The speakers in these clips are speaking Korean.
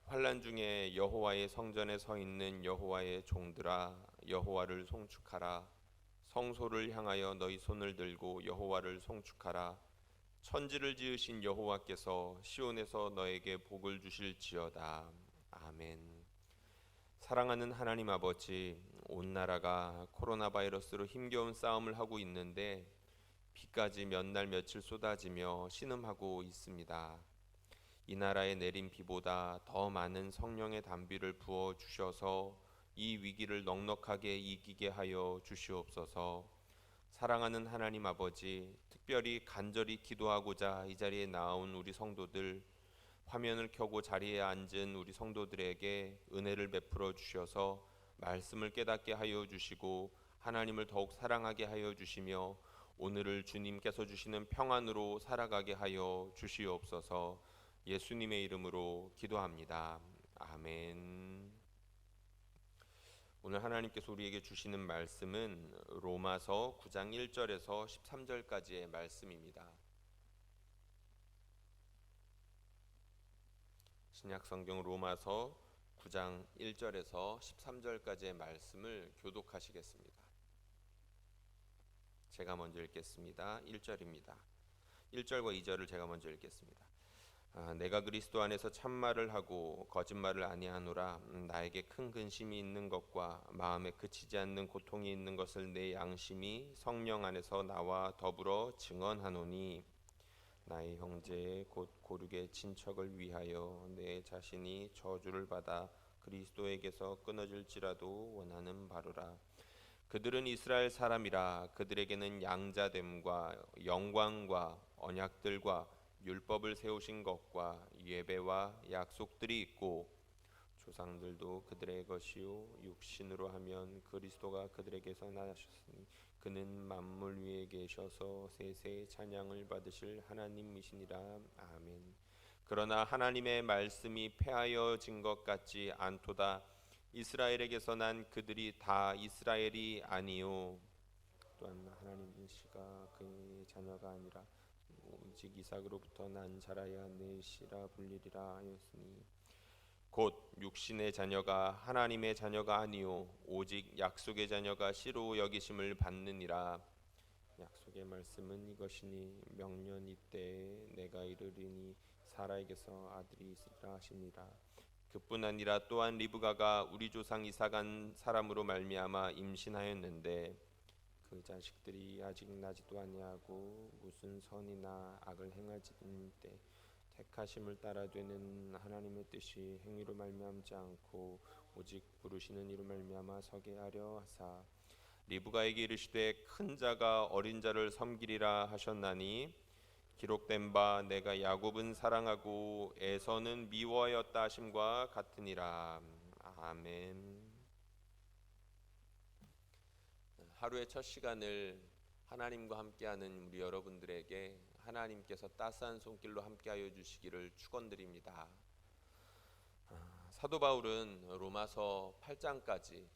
환난 중에 여호와의 성전에 서 있는 여호와의 종들아, 여호와를 송축하라. 성소를 향하여 너희 손을 들고 여호와를 송축하라. 천지를 지으신 여호와께서 시온에서 너에게 복을 주실지어다. 아멘. 사랑하는 하나님 아버지, 온 나라가 코로나 바이러스로 힘겨운 싸움을 하고 있는데 비까지 몇 날 며칠 쏟아지며 신음하고 있습니다. 이 나라에 내린 비보다 더 많은 성령의 단비를 부어 주셔서 이 위기를 넉넉하게 이기게 하여 주시옵소서. 사랑하는 하나님 아버지, 특별히 간절히 기도하고자 이 자리에 나온 우리 성도들, 화면을 켜고 자리에 앉은 우리 성도들에게 은혜를 베풀어 주셔서 말씀을 깨닫게 하여 주시고 하나님을 더욱 사랑하게 하여 주시며 오늘을 주님께서 주시는 평안으로 살아가게 하여 주시옵소서. 예수님의 이름으로 기도합니다. 아멘. 오늘 하나님께서 우리에게 주시는 말씀은 로마서 9장 1절에서 13절까지의 말씀입니다. 신약성경 로마서 9장 1절에서 13절까지의 말씀을 교독하시겠습니다. 제가 먼저 읽겠습니다. 1절입니다. 1절과 2절을 제가 먼저 읽겠습니다. 내가 그리스도 안에서 참말을 하고 거짓말을 아니하노라. 나에게 큰 근심이 있는 것과 마음에 그치지 않는 고통이 있는 것을 내 양심이 성령 안에서 나와 더불어 증언하노니, 나의 형제 곧 고륙의 친척을 위하여 내 자신이 저주를 받아 그리스도에게서 끊어질지라도 원하는 바로라. 그들은 이스라엘 사람이라. 그들에게는 양자됨과 영광과 언약들과 율법을 세우신 것과 예배와 약속들이 있고, 조상들도 그들의 것이요 육신으로 하면 그리스도가 그들에게서 나셨으니 그는 만물 위에 계셔서 세세 찬양을 받으실 하나님이시니라. 아멘. 그러나 하나님의 말씀이 폐하여진 것 같지 않도다. 이스라엘에게서 난 그들이 다 이스라엘이 아니요 또한 하나님이시가 그의 자녀가 아니라 오직 이삭으로부터 난 자라야 내 씨라 불리리라 하였으니, 곧 육신의 자녀가 하나님의 자녀가 아니요 오직 약속의 자녀가 씨로 여기심을 받느니라. 약속의 말씀은 이것이니 명년 이때에 내가 이르리니 사라에게서 아들이 있으리라 하시니라. 그뿐 아니라 또한 리브가가 우리 조상 이삭한 사람으로 말미암아 임신하였는데 그 자식들이 아직 나지도 아니하고 무슨 선이나 악을 행하지 때 택하심을 따라 되는 하나님의 뜻이 행위로 말미암지 않고 오직 부르시는 이로 말미암아 서게 하려 하사, 리브가에게 이르시되 큰 자가 어린 자를 섬기리라 하셨나니, 기록된 바 내가 야곱은 사랑하고 에서는 미워하였다 하심과 같으니라. 아멘. 하루의 첫 시간을 하나님과 함께하는 우리 여러분들에게 하나님께서 따스한 손길로 함께하여 주시기를 축원드립니다. 사도 바울은 로마서 8장까지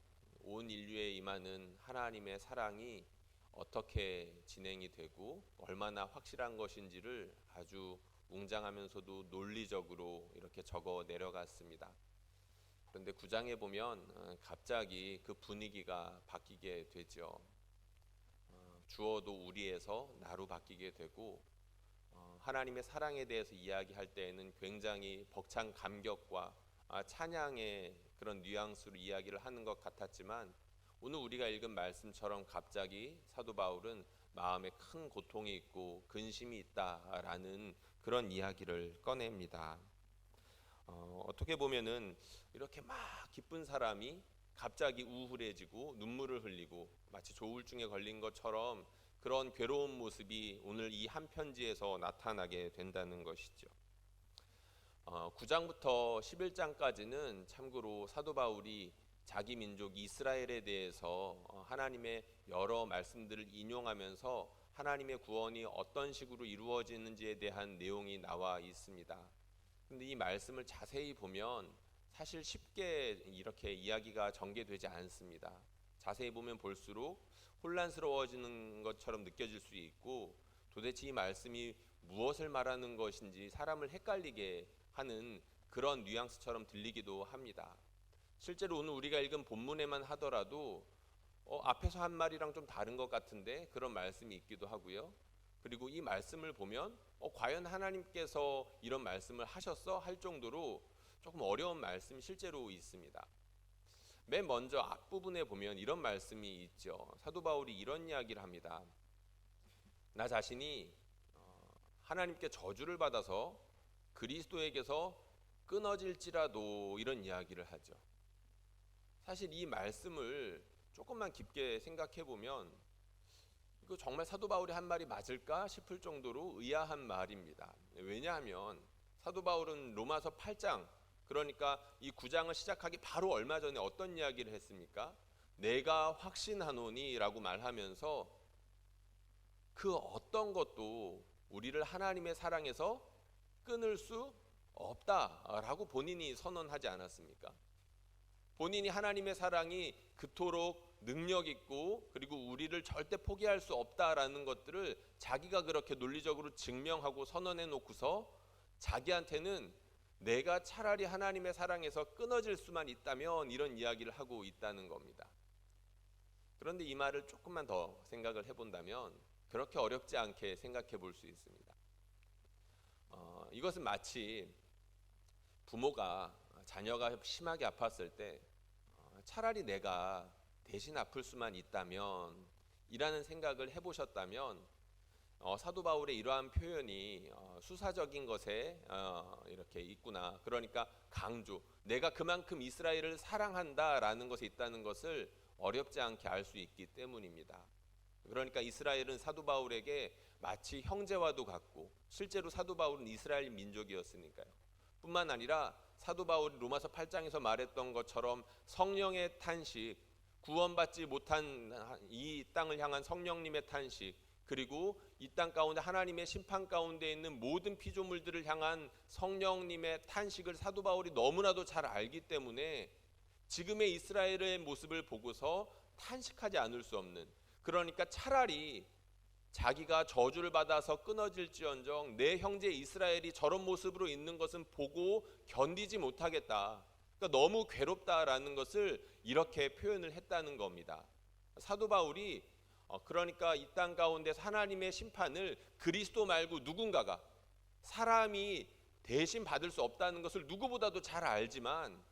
온 인류에 임하는 하나님의 사랑이 어떻게 진행이 되고 얼마나 확실한 것인지를 아주 웅장하면서도 논리적으로 이렇게 적어 내려갔습니다. 그런데 9장에 보면 갑자기 그 분위기가 바뀌게 되죠. 주어도 우리에서 나로 바뀌게 되고, 하나님의 사랑에 대해서 이야기할 때에는 굉장히 벅찬 감격과 찬양의 그런 뉘앙스로 이야기를 하는 것 같았지만, 오늘 우리가 읽은 말씀처럼 갑자기 사도 바울은 마음에 큰 고통이 있고 근심이 있다라는 그런 이야기를 꺼냅니다. 어떻게 보면은 이렇게 막 기쁜 사람이 갑자기 우울해지고 눈물을 흘리고 마치 조울증에 걸린 것처럼 그런 괴로운 모습이 오늘 이 한 편지에서 나타나게 된다는 것이죠. 9장부터 11장까지는 참고로 사도 바울이 자기 민족 이스라엘에 대해서 하나님의 여러 말씀들을 인용하면서 하나님의 구원이 어떤 식으로 이루어지는지에 대한 내용이 나와 있습니다. 근데 이 말씀을 자세히 보면 사실 쉽게 이렇게 이야기가 전개되지 않습니다. 자세히 보면 볼수록 혼란스러워지는 것처럼 느껴질 수 있고, 도대체 이 말씀이 무엇을 말하는 것인지 사람을 헷갈리게 하는 그런 뉘앙스처럼 들리기도 합니다. 실제로 오늘 우리가 읽은 본문에만 하더라도 앞에서 한 말이랑 좀 다른 것 같은데 그런 말씀이 있기도 하고요. 그리고 이 말씀을 보면 과연 하나님께서 이런 말씀을 하셨어? 할 정도로 조금 어려운 말씀이 실제로 있습니다. 맨 먼저 앞부분에 보면 이런 말씀이 있죠. 사도 바울이 이런 이야기를 합니다. 나 자신이 하나님께 저주를 받아서 그리스도에게서 끊어질지라도, 이런 이야기를 하죠. 사실 이 말씀을 조금만 깊게 생각해 보면 이거 정말 사도 바울이 한 말이 맞을까 싶을 정도로 의아한 말입니다. 왜냐하면 사도 바울은 로마서 8장, 그러니까 이 9장을 시작하기 바로 얼마 전에 어떤 이야기를 했습니까? 내가 확신하노니 라고 말하면서 그 어떤 것도 우리를 하나님의 사랑에서 끊을 수 없다라고 본인이 선언하지 않았습니까? 본인이 하나님의 사랑이 그토록 능력 있고 그리고 우리를 절대 포기할 수 없다라는 것들을 자기가 그렇게 논리적으로 증명하고 선언해 놓고서 자기한테는 내가 차라리 하나님의 사랑에서 끊어질 수만 있다면 이런 이야기를 하고 있다는 겁니다. 그런데 이 말을 조금만 더 생각을 해본다면 그렇게 어렵지 않게 생각해 볼 수 있습니다. 이것은 마치 부모가 자녀가 심하게 아팠을 때 차라리 내가 대신 아플 수만 있다면 이라는 생각을 해보셨다면 사도 바울의 이러한 표현이 수사적인 것에 이렇게 있구나. 그러니까 강조, 내가 그만큼 이스라엘을 사랑한다라는 것에 있다는 것을 어렵지 않게 알 수 있기 때문입니다. 그러니까 이스라엘은 사도 바울에게 마치 형제와도 같고, 실제로 사도 바울은 이스라엘 민족이었으니까요. 뿐만 아니라 사도 바울이 로마서 8장에서 말했던 것처럼 성령의 탄식, 구원받지 못한 이 땅을 향한 성령님의 탄식, 그리고 이 땅 가운데 하나님의 심판 가운데 있는 모든 피조물들을 향한 성령님의 탄식을 사도 바울이 너무나도 잘 알기 때문에 지금의 이스라엘의 모습을 보고서 탄식하지 않을 수 없는, 그러니까 차라리 자기가 저주를 받아서 끊어질지언정 내 형제 이스라엘이 저런 모습으로 있는 것은 보고 견디지 못하겠다, 그러니까 너무 괴롭다라는 것을 이렇게 표현을 했다는 겁니다. 사도 바울이 그러니까 이 땅 가운데서 하나님의 심판을 그리스도 말고 누군가가, 사람이 대신 받을 수 없다는 것을 누구보다도 잘 알지만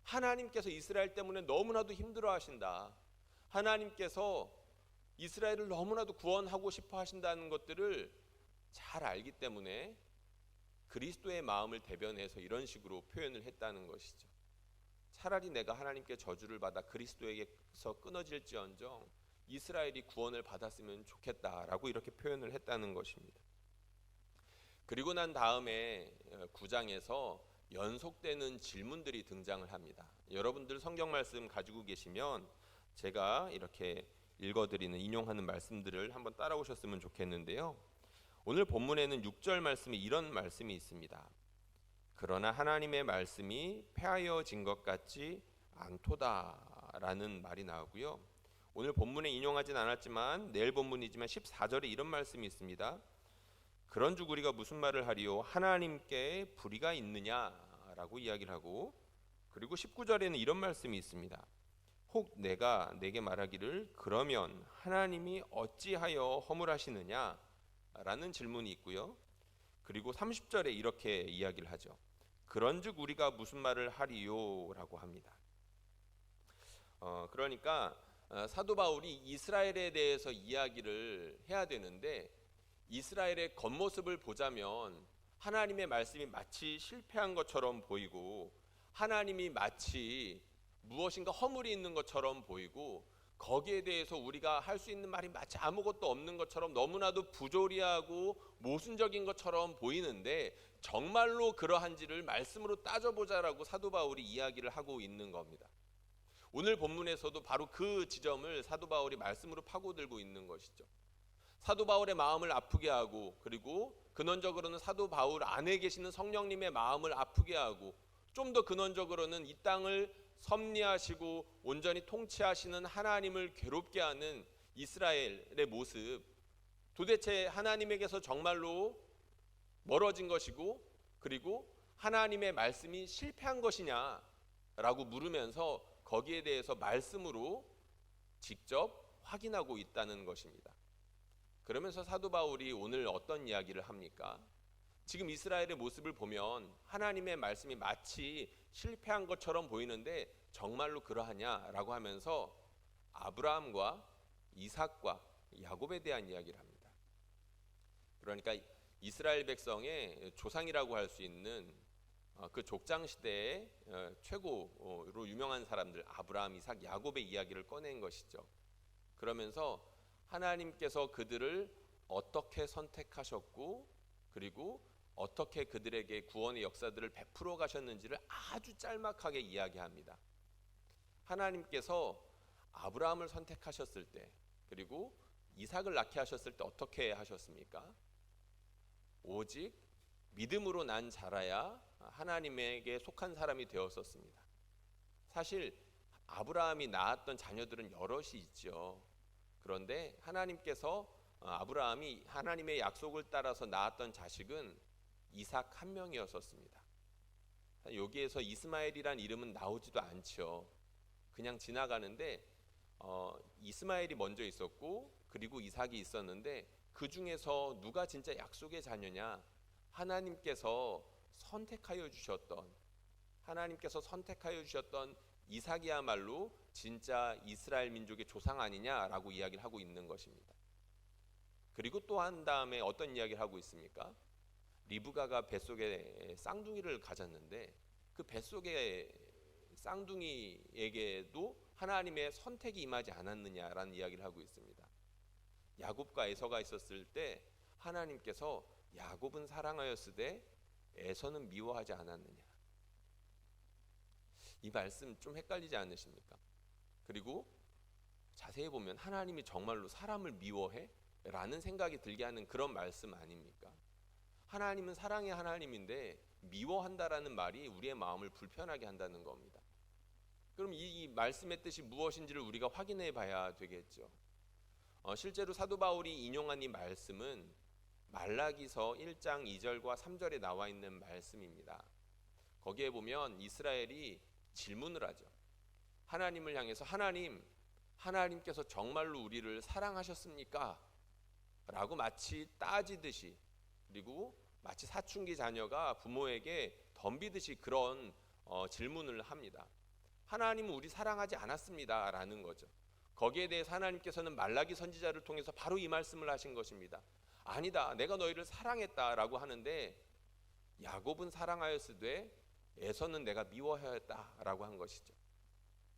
하나님께서 이스라엘 때문에 너무나도 힘들어 하신다, 하나님께서 이스라엘을 너무나도 구원하고 싶어 하신다는 것들을 잘 알기 때문에 그리스도의 마음을 대변해서 이런 식으로 표현을 했다는 것이죠. 차라리 내가 하나님께 저주를 받아 그리스도에게서 끊어질지언정 이스라엘이 구원을 받았으면 좋겠다라고 이렇게 표현을 했다는 것입니다. 그리고 난 다음에 9장에서 연속되는 질문들이 등장을 합니다. 여러분들 성경 말씀 가지고 계시면 제가 이렇게 읽어드리는, 인용하는 말씀들을 한번 따라오셨으면 좋겠는데요. 오늘 본문에는 6절 말씀에 이런 말씀이 있습니다. 그러나 하나님의 말씀이 폐하여진 것 같지 않도다라는 말이 나오고요. 오늘 본문에 인용하진 않았지만 내일 본문이지만 14절에 이런 말씀이 있습니다. 그런즉 우리가 무슨 말을 하리요? 하나님께 불의가 있느냐라고 이야기를 하고, 그리고 19절에는 이런 말씀이 있습니다. 혹 내가 내게 말하기를 그러면 하나님이 어찌하여 허물하시느냐 라는 질문이 있고요. 그리고 30절에 이렇게 이야기를 하죠. 그런즉 우리가 무슨 말을 하리요 라고 합니다. 그러니까 사도 바울이 이스라엘에 대해서 이야기를 해야 되는데 이스라엘의 겉모습을 보자면 하나님의 말씀이 마치 실패한 것처럼 보이고 하나님이 마치 무엇인가 허물이 있는 것처럼 보이고 거기에 대해서 우리가 할 수 있는 말이 마치 아무것도 없는 것처럼 너무나도 부조리하고 모순적인 것처럼 보이는데 정말로 그러한지를 말씀으로 따져보자라고 사도 바울이 이야기를 하고 있는 겁니다. 오늘 본문에서도 바로 그 지점을 사도 바울이 말씀으로 파고들고 있는 것이죠. 사도 바울의 마음을 아프게 하고, 그리고 근원적으로는 사도 바울 안에 계시는 성령님의 마음을 아프게 하고, 좀 더 근원적으로는 이 땅을 섭리하시고 온전히 통치하시는 하나님을 괴롭게 하는 이스라엘의 모습, 도대체 하나님에게서 정말로 멀어진 것이고, 그리고 하나님의 말씀이 실패한 것이냐라고 물으면서 거기에 대해서 말씀으로 직접 확인하고 있다는 것입니다. 그러면서 사도 바울이 오늘 어떤 이야기를 합니까? 지금 이스라엘의 모습을 보면 하나님의 말씀이 마치 실패한 것처럼 보이는데 정말로 그러하냐라고 하면서 아브라함과 이삭과 야곱에 대한 이야기를 합니다. 그러니까 이스라엘 백성의 조상이라고 할 수 있는 그 족장 시대의 최고로 유명한 사람들 아브라함, 이삭, 야곱의 이야기를 꺼낸 것이죠. 그러면서 하나님께서 그들을 어떻게 선택하셨고 그리고 어떻게 그들에게 구원의 역사들을 베풀어 가셨는지를 아주 짤막하게 이야기합니다. 하나님께서 아브라함을 선택하셨을 때 그리고 이삭을 낳게 하셨을 때 어떻게 하셨습니까? 오직 믿음으로 난 자라야 하나님에게 속한 사람이 되었었습니다. 사실 아브라함이 낳았던 자녀들은 여럿이 있죠. 그런데 하나님께서 아브라함이 하나님의 약속을 따라서 낳았던 자식은 이삭 한 명이었었습니다. 여기에서 이스마엘이란 이름은 나오지도 않죠. 그냥 지나가는데 이스마엘이 먼저 있었고 그리고 이삭이 있었는데 그 중에서 누가 진짜 약속의 자녀냐? 하나님께서 선택하여 주셨던 이삭이야말로 진짜 이스라엘 민족의 조상 아니냐라고 이야기를 하고 있는 것입니다. 그리고 또 한 다음에 어떤 이야기를 하고 있습니까? 리브가가 뱃속에 쌍둥이를 가졌는데 그 뱃속의 쌍둥이에게도 하나님의 선택이 임하지 않았느냐라는 이야기를 하고 있습니다. 야곱과 에서가 있었을 때 하나님께서 야곱은 사랑하였으되 에서는 미워하지 않았느냐. 이 말씀 좀 헷갈리지 않으십니까? 그리고 자세히 보면 하나님이 정말로 사람을 미워해? 라는 생각이 들게 하는 그런 말씀 아닙니까? 하나님은 사랑의 하나님인데 미워한다라는 말이 우리의 마음을 불편하게 한다는 겁니다. 그럼 이 말씀의 뜻이 무엇인지를 우리가 확인해 봐야 되겠죠. 실제로 사도 바울이 인용한 이 말씀은 말라기서 1장 2절과 3절에 나와 있는 말씀입니다. 거기에 보면 이스라엘이 질문을 하죠. 하나님을 향해서 하나님께서 정말로 우리를 사랑하셨습니까? 라고 마치 따지듯이 그리고 마치 사춘기 자녀가 부모에게 덤비듯이 그런 질문을 합니다. 하나님은 우리 사랑하지 않았습니다 라는 거죠. 거기에 대해서 하나님께서는 말라기 선지자를 통해서 바로 이 말씀을 하신 것입니다. 아니다, 내가 너희를 사랑했다라고 하는데 야곱은 사랑하였으되 에서는 내가 미워하였다라고 한 것이죠.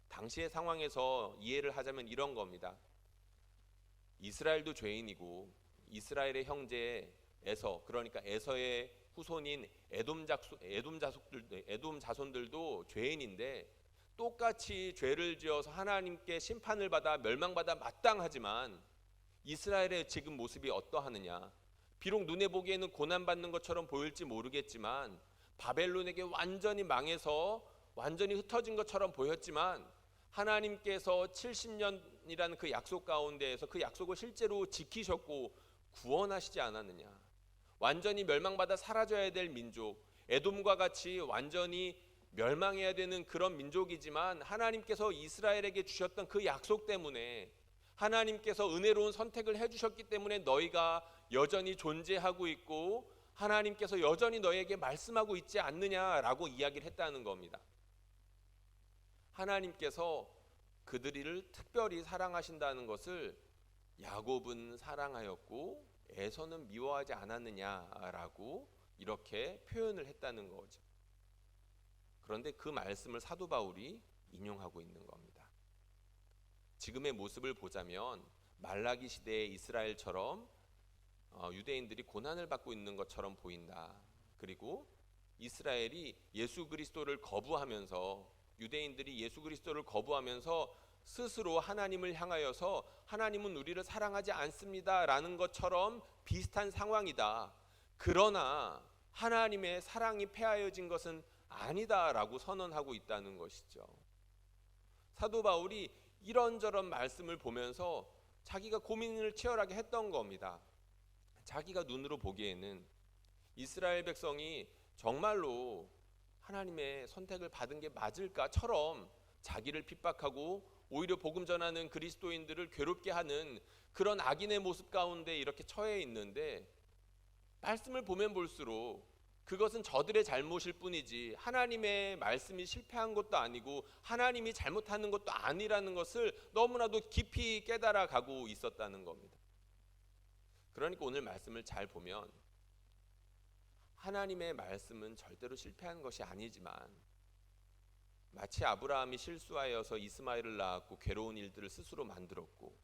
당시의 상황에서 이해를 하자면 이런 겁니다. 이스라엘도 죄인이고 이스라엘의 형제 에서, 그러니까 에서의 후손인 에돔 자손들도 죄인인데 똑같이 죄를 지어서 하나님께 심판을 받아 멸망받아 마땅하지만 이스라엘의 지금 모습이 어떠하느냐? 비록 눈에 보기에는 고난받는 것처럼 보일지 모르겠지만 바벨론에게 완전히 망해서 완전히 흩어진 것처럼 보였지만 하나님께서 70년이라는 그 약속 가운데에서 그 약속을 실제로 지키셨고 구원하시지 않았느냐? 완전히 멸망받아 사라져야 될 민족, 에돔과 같이 완전히 멸망해야 되는 그런 민족이지만 하나님께서 이스라엘에게 주셨던 그 약속 때문에 하나님께서 은혜로운 선택을 해주셨기 때문에 너희가 여전히 존재하고 있고 하나님께서 여전히 너희에게 말씀하고 있지 않느냐라고 이야기를 했다는 겁니다. 하나님께서 그들을 특별히 사랑하신다는 것을 야곱은 사랑하였고 에서는 미워하지 않았느냐라고 이렇게 표현을 했다는 거죠. 그런데 그 말씀을 사도 바울이 인용하고 있는 겁니다. 지금의 모습을 보자면 말라기 시대의 이스라엘처럼 유대인들이 고난을 받고 있는 것처럼 보인다. 그리고 이스라엘이 예수 그리스도를 거부하면서 유대인들이 예수 그리스도를 거부하면서 스스로 하나님을 향하여서 하나님은 우리를 사랑하지 않습니다라는 것처럼 비슷한 상황이다. 그러나 하나님의 사랑이 패하여진 것은 아니다라고 선언하고 있다는 것이죠. 사도 바울이 이런저런 말씀을 보면서 자기가 고민을 치열하게 했던 겁니다. 자기가 눈으로 보기에는 이스라엘 백성이 정말로 하나님의 선택을 받은 게 맞을까처럼 자기를 핍박하고 오히려 복음 전하는 그리스도인들을 괴롭게 하는 그런 악인의 모습 가운데 이렇게 처해 있는데, 말씀을 보면 볼수록 그것은 저들의 잘못일 뿐이지 하나님의 말씀이 실패한 것도 아니고 하나님이 잘못하는 것도 아니라는 것을 너무나도 깊이 깨달아 가고 있었다는 겁니다. 그러니까 오늘 말씀을 잘 보면 하나님의 말씀은 절대로 실패한 것이 아니지만, 마치 아브라함이 실수하여서 이스마엘을 낳았고 괴로운 일들을 스스로 만들었고,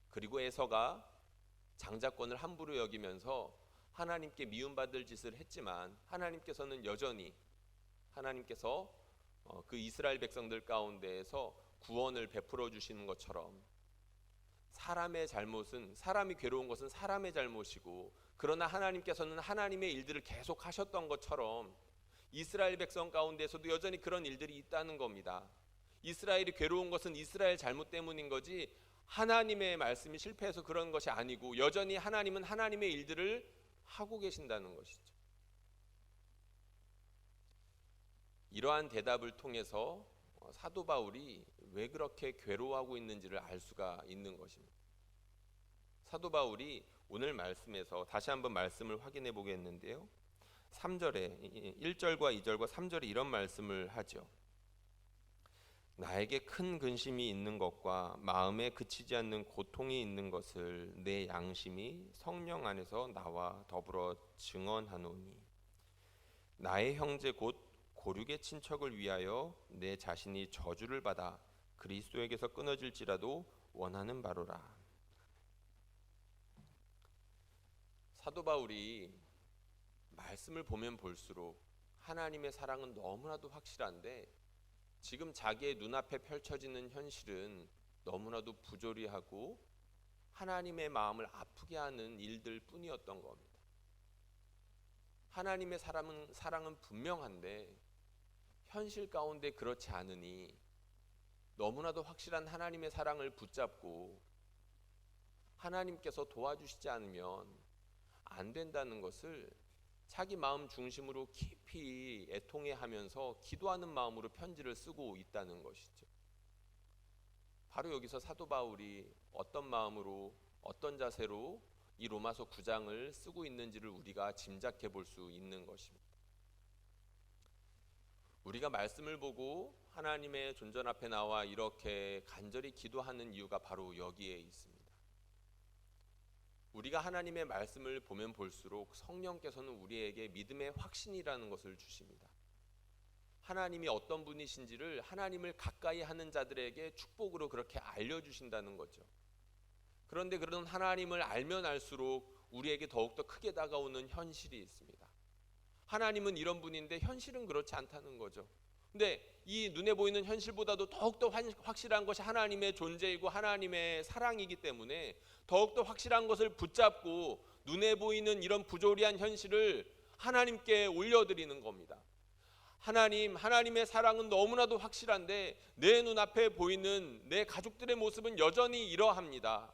그리고 에서가 장자권을 함부로 여기면서 하나님께 미움받을 짓을 했지만 하나님께서는 여전히 하나님께서 그 이스라엘 백성들 가운데에서 구원을 베풀어 주시는 것처럼, 사람의 잘못은, 사람이 괴로운 것은 사람의 잘못이고, 그러나 하나님께서는 하나님의 일들을 계속 하셨던 것처럼 이스라엘 백성 가운데서도 여전히 그런 일들이 있다는 겁니다. 이스라엘이 괴로운 것은 이스라엘 잘못 때문인 거지 하나님의 말씀이 실패해서 그런 것이 아니고, 여전히 하나님은 하나님의 일들을 하고 계신다는 것이죠. 이러한 대답을 통해서 사도 바울이 왜 그렇게 괴로워하고 있는지를 알 수가 있는 것입니다. 사도 바울이 오늘 말씀에서 다시 한번 말씀을 확인해 보겠는데요, 3절에 1절과 2절과 3절에 이런 말씀을 하죠. 나에게 큰 근심이 있는 것과 마음에 그치지 않는 고통이 있는 것을 내 양심이 성령 안에서 나와 더불어 증언하노니, 나의 형제 곧 고륙의 친척을 위하여 내 자신이 저주를 받아 그리스도에게서 끊어질지라도 원하는 바로라. 사도 바울이 말씀을 보면 볼수록 하나님의 사랑은 너무나도 확실한데, 지금 자기의 눈앞에 펼쳐지는 현실은 너무나도 부조리하고 하나님의 마음을 아프게 하는 일들 뿐이었던 겁니다. 하나님의 사랑은 분명한데 현실 가운데 그렇지 않으니 너무나도 확실한 하나님의 사랑을 붙잡고 하나님께서 도와주시지 않으면 안 된다는 것을 자기 마음 중심으로 깊이 애통해하면서 기도하는 마음으로 편지를 쓰고 있다는 것이죠. 바로 여기서 사도 바울이 어떤 마음으로, 어떤 자세로 이 로마서 9장을 쓰고 있는지를 우리가 짐작해 볼 수 있는 것입니다. 우리가 말씀을 보고 하나님의 존전 앞에 나와 이렇게 간절히 기도하는 이유가 바로 여기에 있습니다. 우리가 하나님의 말씀을 보면 볼수록 성령께서는 우리에게 믿음의 확신이라는 것을 주십니다. 하나님이 어떤 분이신지를 하나님을 가까이 하는 자들에게 축복으로 그렇게 알려주신다는 거죠. 그런데 그런 하나님을 알면 알수록 우리에게 더욱더 크게 다가오는 현실이 있습니다. 하나님은 이런 분인데 현실은 그렇지 않다는 거죠. 근데 이 눈에 보이는 현실보다도 더욱더 확실한 것이 하나님의 존재이고 하나님의 사랑이기 때문에 더욱더 확실한 것을 붙잡고 눈에 보이는 이런 부조리한 현실을 하나님께 올려드리는 겁니다. 하나님의 사랑은 너무나도 확실한데 내 눈앞에 보이는 내 가족들의 모습은 여전히 이러합니다.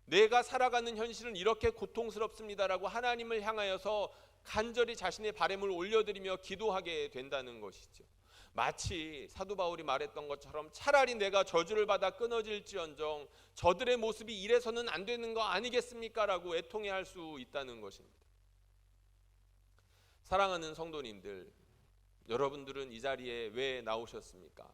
내가 살아가는 현실은 이렇게 고통스럽습니다라고 하나님을 향하여서 간절히 자신의 바람을 올려드리며 기도하게 된다는 것이죠. 마치 사도 바울이 말했던 것처럼 차라리 내가 저주를 받아 끊어질지언정 저들의 모습이 이래서는 안 되는 거 아니겠습니까? 라고 애통해할 수 있다는 것입니다. 사랑하는 성도님들, 여러분들은 이 자리에 왜 나오셨습니까?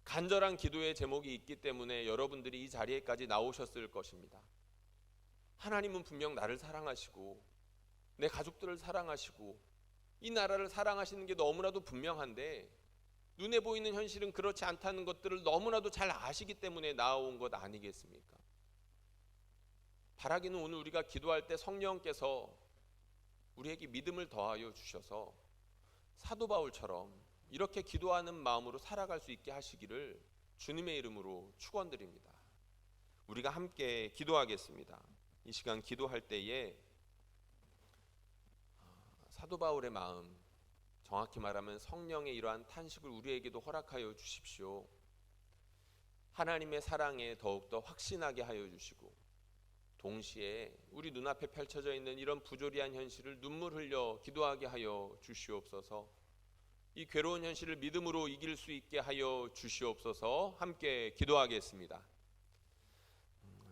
간절한 기도의 제목이 있기 때문에 여러분들이 이 자리에까지 나오셨을 것입니다. 하나님은 분명 나를 사랑하시고 내 가족들을 사랑하시고 이 나라를 사랑하시는 게 너무나도 분명한데 눈에 보이는 현실은 그렇지 않다는 것들을 너무나도 잘 아시기 때문에 나온 것 아니겠습니까? 바라기는 오늘 우리가 기도할 때 성령께서 우리에게 믿음을 더하여 주셔서 사도 바울처럼 이렇게 기도하는 마음으로 살아갈 수 있게 하시기를 주님의 이름으로 축원드립니다. 우리가 함께 기도하겠습니다. 이 시간 기도할 때에 사도 바울의 마음, 정확히 말하면 성령의 이러한 탄식을 우리에게도 허락하여 주십시오. 하나님의 사랑에 더욱더 확신하게 하여 주시고 동시에 우리 눈앞에 펼쳐져 있는 이런 부조리한 현실을 눈물 흘려 기도하게 하여 주시옵소서. 이 괴로운 현실을 믿음으로 이길 수 있게 하여 주시옵소서. 함께 기도하겠습니다.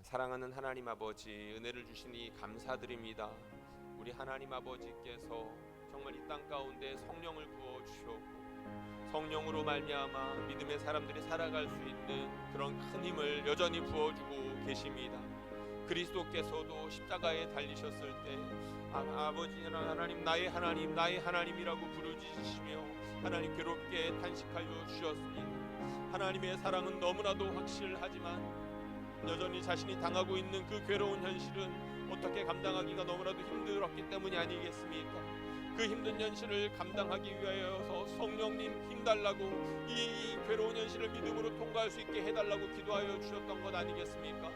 사랑하는 하나님 아버지, 은혜를 주시니 감사드립니다. 우리 하나님 아버지께서 정말 이 땅 가운데 성령을 부어 주셨고 성령으로 말미암아 믿음의 사람들이 살아갈 수 있는 그런 큰 힘을 여전히 부어주고 계십니다. 그리스도께서도 십자가에 달리셨을 때 아버지 하나님, 나의 하나님, 나의 하나님이라고 부르짖으시며 하나님 괴롭게 탄식하여 주셨습니다. 하나님의 사랑은 너무나도 확실하지만 여전히 자신이 당하고 있는 그 괴로운 현실은 어떻게 감당하기가 너무나도 힘들었기 때문이 아니겠습니까? 그 힘든 현실을 감당하기 위하여서 성령님 힘달라고 이 괴로운 현실을 믿음으로 통과할 수 있게 해달라고 기도하여 주셨던 것 아니겠습니까?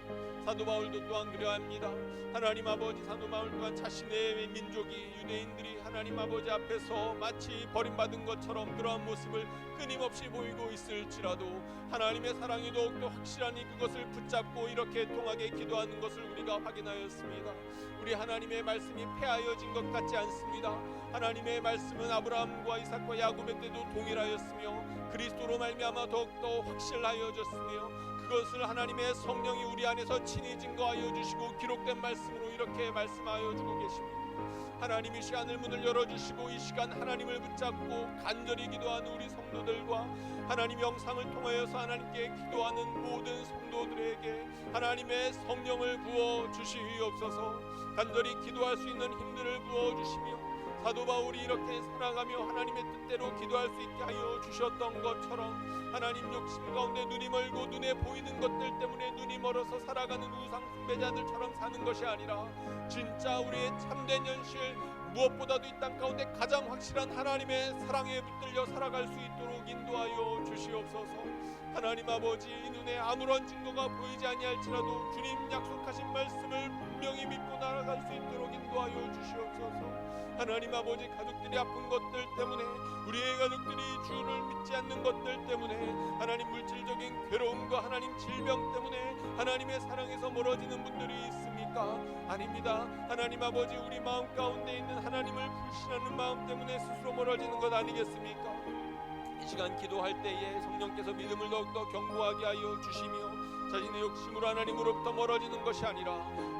사도 바울도 또한 그러합니다. 하나님 아버지, 사도 바울 또한 자신의 민족이 유대인들이 하나님 아버지 앞에서 마치 버림받은 것처럼 그러한 모습을 끊임없이 보이고 있을지라도 하나님의 사랑이 더욱더 확실하니 그것을 붙잡고 이렇게 통하게 기도하는 것을 우리가 확인하였습니다. 우리 하나님의 말씀이 폐하여진 것 같지 않습니다. 하나님의 말씀은 아브라함과 이삭과 야곱의 때도 동일하였으며 그리스도로 말미암아 더욱더 확실하여졌으며 그것을 하나님의 성령이 우리 안에서 친히 증거하여 주시고 기록된 말씀으로 이렇게 말씀하여 주고 계십니다. 하나님 이 시간을 문을 열어주시고 이 시간 하나님을 붙잡고 간절히 기도하는 우리 성도들과 하나님 영상을 통하여서 하나님께 기도하는 모든 성도들에게 하나님의 성령을 부어 주시옵소서. 간절히 기도할 수 있는 힘들을 부어 주시며 사도 바울이 이렇게 살아가며 하나님의 뜻대로 기도할 수 있게 하여 주셨던 것처럼 하나님 욕심 가운데 눈이 멀고 눈에 보이는 것들 때문에 눈이 멀어서 살아가는 우상 숭배자들처럼 사는 것이 아니라 진짜 우리의 참된 현실 무엇보다도 이 땅 가운데 가장 확실한 하나님의 사랑에 붙들려 살아갈 수 있도록 인도하여 주시옵소서. 하나님 아버지, 이 눈에 아무런 증거가 보이지 아니할지라도 주님 약속하신 말씀을 분명히 믿고 나아갈 수 있도록 인도하여 주시옵소서. 하나님 아버지, 가족들이 아픈 것들 때문에 우리의 가족들이 주를 믿지 않는 것들 때문에 하나님 물질적인 괴로움과 하나님 질병 때문에 하나님의 사랑에서 멀어지는 분들이 있습니까? 아닙니다. 하나님 아버지, 우리 마음 가운데 있는 하나님을 불신하는 마음 때문에 스스로 멀어지는 것 아니겠습니까? 이 시간 기도할 때에 성령께서 믿음을 더욱더 견고하게 하여 주시며 자신의 욕심으로 하나님으로부터 멀어지는 것이 아니라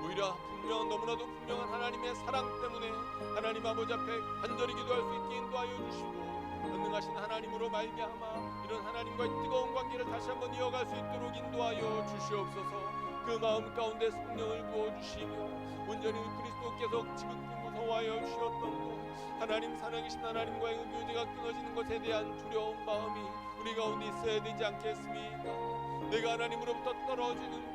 오히려 너무나도 분명한 하나님의 사랑 때문에 하나님 아버지 앞에 간절히 기도할 수 있게 인도하여 주시고 전능하신 하나님으로 말미암아 이런 하나님과의 뜨거운 관계를 다시 한번 이어갈 수 있도록 인도하여 주시옵소서. 그 마음 가운데 성령을 부어주시며 온전히 그리스도께서 지극히 무서워하여 주셨던 것 하나님 살아계신 하나님과의 교제가 끊어지는 것에 대한 두려운 마음이 우리 가운데 있어야 되지 않겠습니까? 내가 하나님으로부터 떨어지는 것